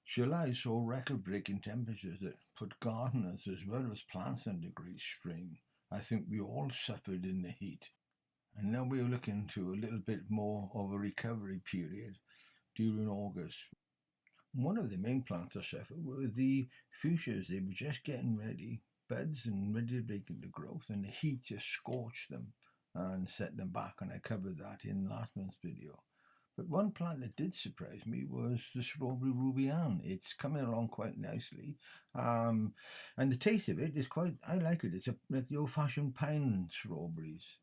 July saw record-breaking temperatures that put gardeners as well as plants under great strain. I think we all suffered in the heat. And now we're looking to a little bit more of a recovery period during August. One of the main plants that suffered were the fuchsias. They were just getting ready, buds and ready to break into growth, and the heat just scorched them and set them back, and I covered that in last month's video. But one plant that did surprise me was the strawberry ruby Ann. It's coming along quite nicely, and the taste of it is quite, I like it. It's like the old-fashioned pine strawberries.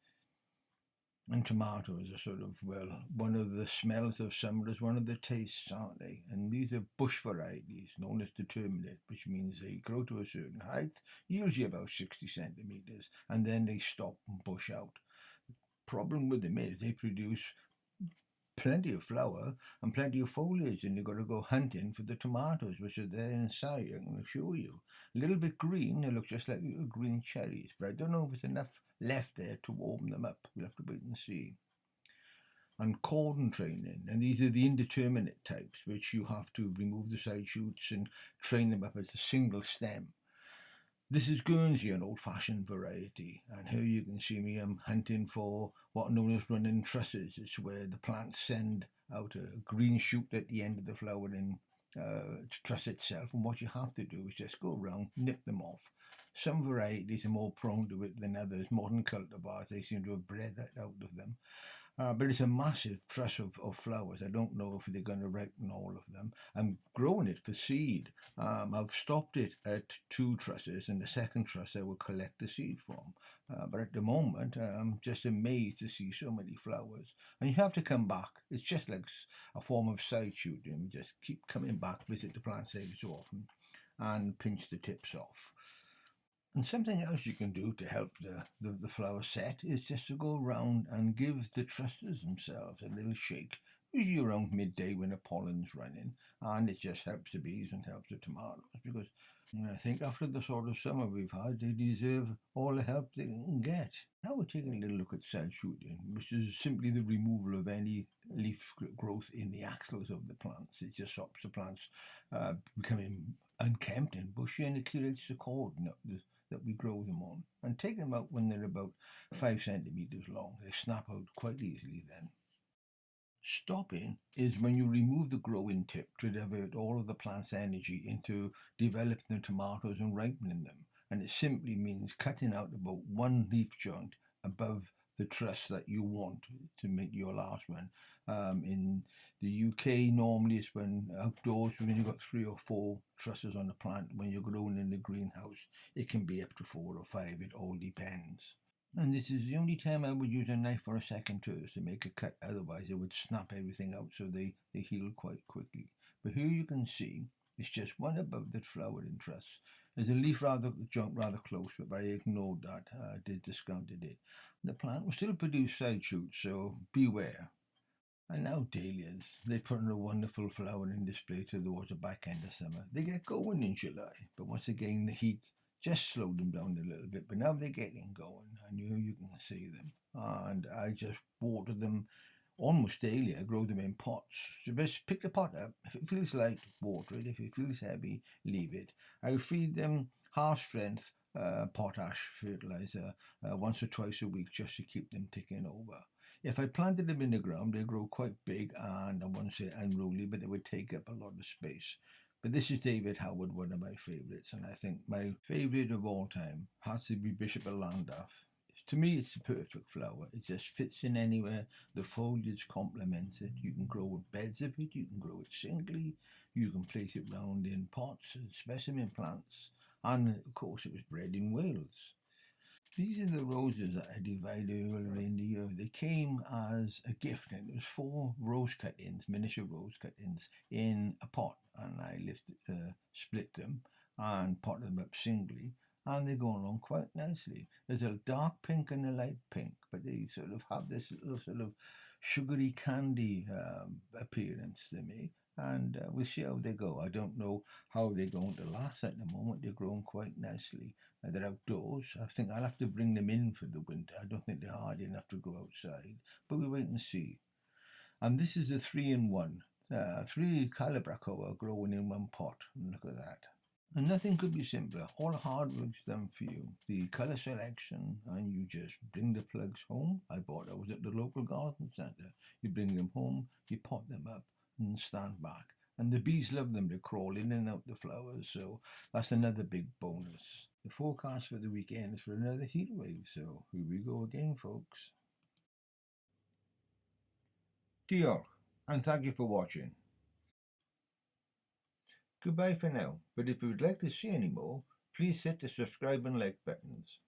And tomatoes are sort of, well, one of the smells of summer is one of the tastes, aren't they? And these are bush varieties known as determinate, which means they grow to a certain height, usually about 60 centimetres, and then they stop and bush out. Problem with them is they produce plenty of flower and plenty of foliage, and you've got to go hunting for the tomatoes, which are there inside. I'm going to show you. A little bit green, they look just like little green cherries, but I don't know if there's enough left there to warm them up. We'll have to wait and see. And cordon training, and these are the indeterminate types, which you have to remove the side shoots and train them up as a single stem. This is Guernsey, an old-fashioned variety, and here you can see me, I'm hunting for what are known as running trusses. It's where the plants send out a green shoot at the end of the flowering truss itself, and what you have to do is just go around, nip them off. Some varieties are more prone to it than others. Modern cultivars, they seem to have bred that out of them. But it's a massive truss of flowers. I don't know if they're going to ripen all of them. I'm growing it for seed. I've stopped it at 2 trusses, and the second truss I will collect the seed from. But at the moment, I'm just amazed to see so many flowers. And you have to come back. It's just like a form of side shooting. Just keep coming back, visit the plants every so often, and pinch the tips off. And something else you can do to help the flower set is just to go around and give the trusses themselves a little shake, usually around midday when the pollen's running, and it just helps the bees and helps the tomatoes, because I think after the sort of summer we've had, they deserve all the help they can get. Now we're taking a little look at sideshooting, which is simply the removal of any leaf growth in the axils of the plants. It just stops the plants becoming unkempt and bushy, and it creates the cord that we grow them on. And take them out when they're about 5 centimetres long. They snap out quite easily then. Stopping is when you remove the growing tip to divert all of the plant's energy into developing the tomatoes and ripening them. And it simply means cutting out about 1 leaf joint above the truss that you want to make your last one. In the UK, normally it's when outdoors, when you've got 3 or 4 trusses on a plant, when you're growing in the greenhouse, it can be up to 4 or 5, it all depends. And this is the only time I would use a knife or a second tourse to make a cut, otherwise it would snap everything out, so they heal quite quickly. But here you can see it's just one above the flowering truss. There's a leaf joint rather close, but I ignored that. I discounted it. The plant will still produce side shoots, so beware. And now dahlias. They put on a wonderful flowering display towards the back end of summer. They get going in July, but once again the heat just slowed them down a little bit. But now they're getting going, and you can see them. And I just water them almost daily. I grow them in pots. So just pick the pot up. If it feels light, water it. If it feels heavy, leave it. I feed them half-strength potash fertilizer once or twice a week just to keep them ticking over. If I planted them in the ground, they grow quite big and I wouldn't say unruly, but they would take up a lot of space. But this is David Howard, one of my favourites, and I think my favourite of all time has to be Bishop of Llandaff. To me, it's the perfect flower. It just fits in anywhere. The foliage complements it. You can grow with beds of it. You can grow it singly. You can place it round in pots and specimen plants. And, of course, it was bred in Wales. These are the roses that I divided earlier in the year. They came as a gift, and it was 4 rose cuttings, miniature rose cuttings, in a pot. And I split them and potted them up singly. And they go along quite nicely. There's a dark pink and a light pink, but they sort of have this little sort of sugary candy appearance to me. And we'll see how they go. I don't know how they're going to last at the moment. They're growing quite nicely. They're outdoors. I think I'll have to bring them in for the winter. I don't think they're hard enough to go outside, but we'll wait and see. And this is a 3-in-1. 3 calibrachoa growing in one pot. Look at that. And nothing could be simpler. All the hard work's done for you. The colour selection, and you just bring the plugs home. I bought those at the local garden centre. You bring them home, you pot them up and stand back. And the bees love them. They crawl in and out the flowers, so that's another big bonus. The forecast for the weekend is for another heat wave, so here we go again, folks. Diolch, and thank you for watching. Goodbye for now, but if you would like to see any more, please hit the subscribe and like buttons.